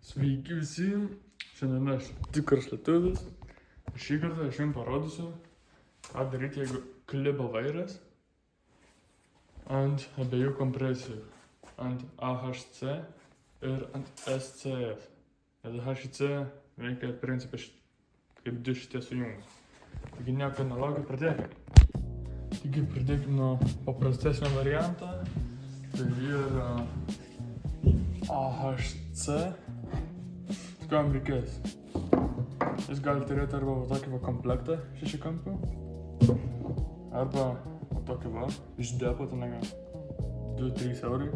Sveiki visi, šiandien aš tikras lietuvis. Šį kartą aš jums parodysiu, ką daryti, jeigu kliba vairas ant abiejų kompresijų, ant AHC ir ant SCS. Nes AHC veikia principai kaip du šitie sujungi. Taigi nieko nelaukiu, pradėkime. Taigi pradėkime nuo paprastesnio varianto. Tai yra AHC. Kam reikės? Jūs galite turėti arba tokį komplektą 6 kampių, arba tokį iš depo, ten 2-3 eurai.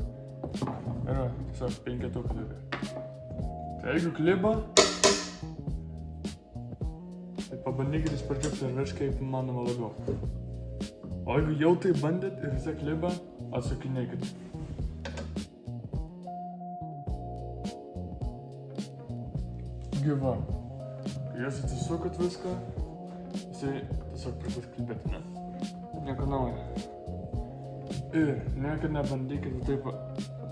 Yra tiesiog 5 tūkstančių. Tai jeigu kliba, tai pabandykite iš pradžių priveršti kaip įmanoma labiau. O jeigu jau tai bandėt ir vis tiek kliba, atsakinėkite. Gyva. Kai jūs atsisukat viską, jisai tiesiog pradės klibėti, ne? Nieko naujo. Ir niekad nebandykite taip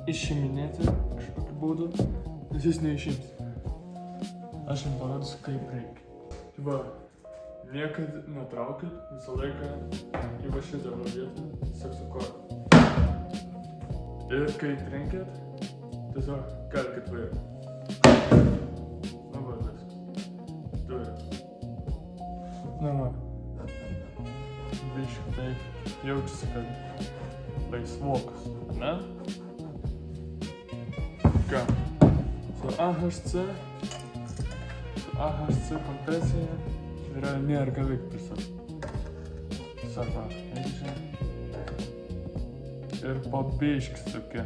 išiminėti kažkokiu būdu, nes jis neišims. Aš jums parodysiu, kaip reikia. Tai va, niekad netraukit, visą laiką į va šitą vietą, tiesiog su koja. Ir kai trenkit, tiesiog kelkit vairą. Na, biškai taip jaučiasi, kad laisvokas, ne? Ką? Su AHC kompresija yra nėra ką veikti tiesiog. Sako, eik čia. Ir po biškis tokia.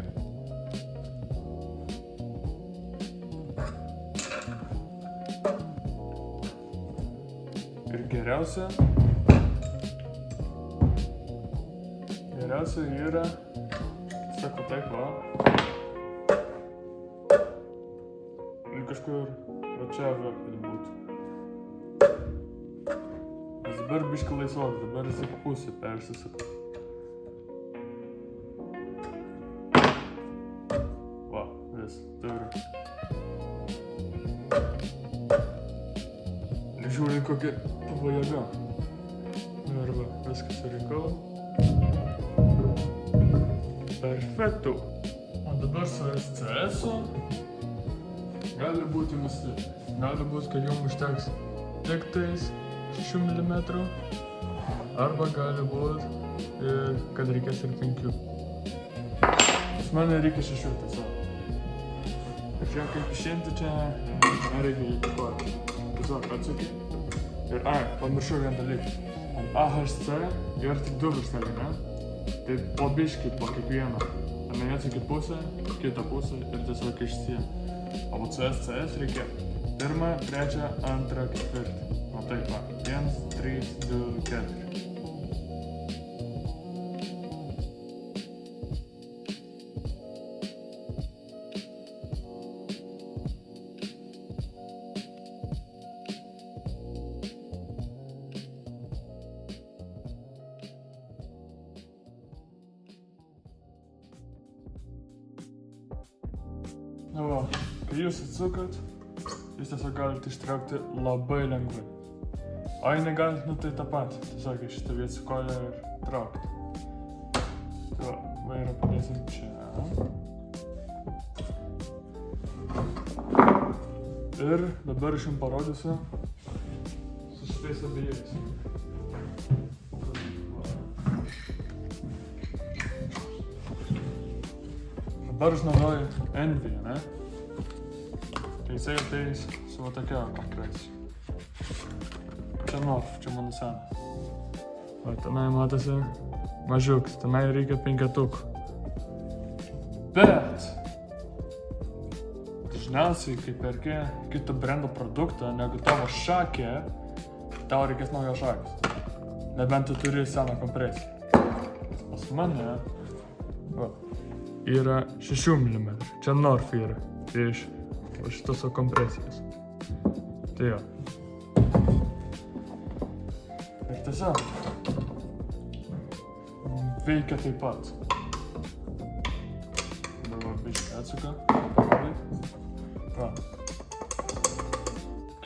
Ir geriausia yra, sako taip va, ir kažkur va čia kad būtų. Nes dabar biškai laisvos, dabar jis į pusę persisuka. Va, vis, turi. Žiūrint kokia tavo jėga. Arba viskas surinkau. Perfektu. O dabar su SCS-u gali būti visi. Gali būti, kad jums užteks tik tais 6 mm. Arba gali būti, kad reikės ir 5. Pas mane reikia 6 tiesiog. Ir čia kaip išimti čia nereikia įtakoti. Tiesiog atsuki. Ir pamiršau vieną dalyką. Ant AHC yra tik 2 virsteliai, ne? Tai po biškį, po kiekvieną. Ane atsuki pusę, kitą pusę ir tiesiog išsijam. O su SCS reikia 1, 3, 2, 4. O taip va. 1, 3, 2, 4. Na va, kai jūs atsukat, jūs tiesiog galite ištraukti labai lengvai. O jei negalit, tai tą patį. Tiesiog iš šitą vietą su koja ir traukti. Tai va, vairą padėsim čia. Ir dabar aš jums parodysiu su šitais abiejais. Dabar aš naudoju Envy, ne? Tai jisai ateis su va tokia kompresija. Čia Norf, čia mano senas. Va, tenai matosi mažiuks, tenai reikia 5. Bet dažniausiai, kai perki kito brendo produktą, negu tavo šakė, tau reikės naujos šakės. Nebent tu turi seną kompresiją. Pas mane va, yra 6 mm. Čia Norf yra. Tai iš šitos kompresijos. Tai jo. Ir tiesiog veikia taip pat. Dabar biškai atsuka. Va.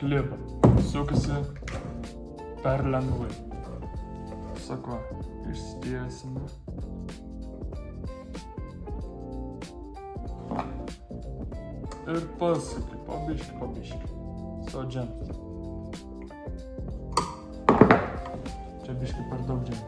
kliba, sukasi per lengvai. Sako, išstiesime. Ir pasuki, pabiški. Sodžiant. Čia biški per daug džiant.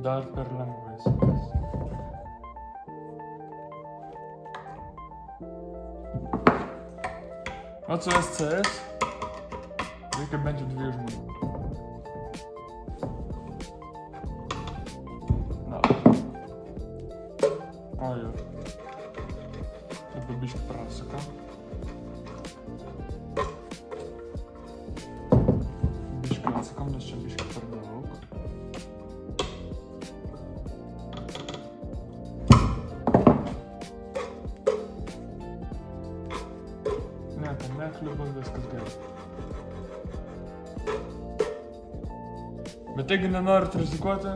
Dar per lengvai sukasi. Vat su SCS reikia bent jau 2 žmonių. Na. O jau. Dabar biškį prasukam. Biškį atsukam, nes čia biškį per daug. Nekliuba, viskas gerai. Bet jeigu nenorit rizikuoti,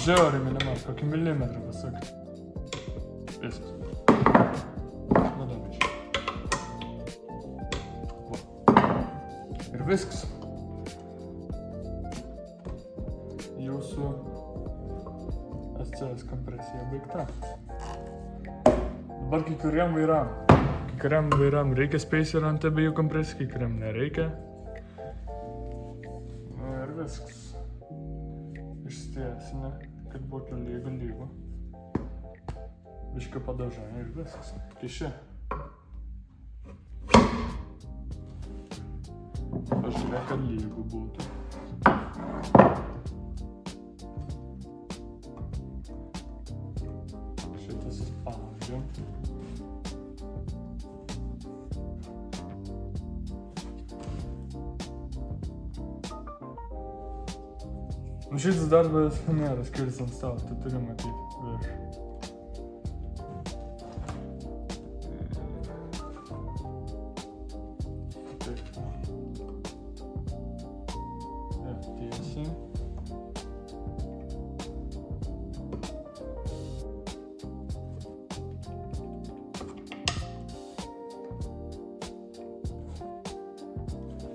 žiauriai minimaliai, kokį milimetrą pasukti. Viskas. Nu dabar. Ir viskas. Jūsų SCS kompresija baigta. Dabar kai kuriam vairam reikia spacerio ant abiejų kompresijų, kai kuriam nereikia. Nu ir viskas. Išstiesime, kad būtų lygu. Biškį padažai ir viskas. Kiši. Pažiūrėk, kad lygu būtų. Šitas spaudžiu. Nu šitas darbas nėra skiris ant stalo, tu turi matyti virš. Taip. Taip, tiesiai.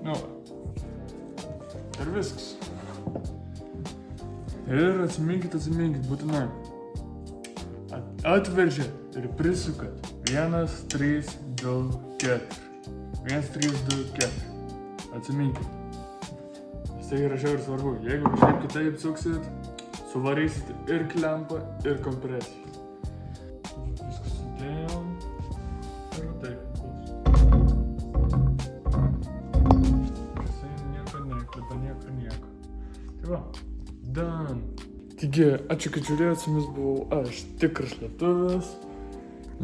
Nu va. Ir viskas. Ir atsiminkit būtinai. Atveržėt ir prisukat. 1, 3, 2, 4. 1, 3, 2, 4. Atsiminkit. Tai yra žiauriai svarbu. Jeigu kažkaip kitaip suksit, suvarysit ir klempą, ir kompresiją. Viskas sudėjom. Ir taip bus. Jisai nieko neklipa, nieko. Tai va. Done. Taigi, ačiū, kad žiūrėjot, su jumis buvau aš, tikras lietuvis.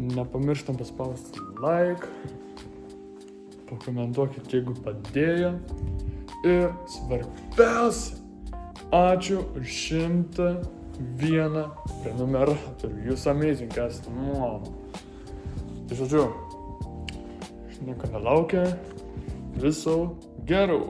Nepamirštam paspausti like. Pakomentuokit, jeigu padėjo. Ir svarbiausia, ačiū už 101 prenumeratorių. Jūs amazing esate. Tai žodžiu, aš nieko nelaukia. Viso gero.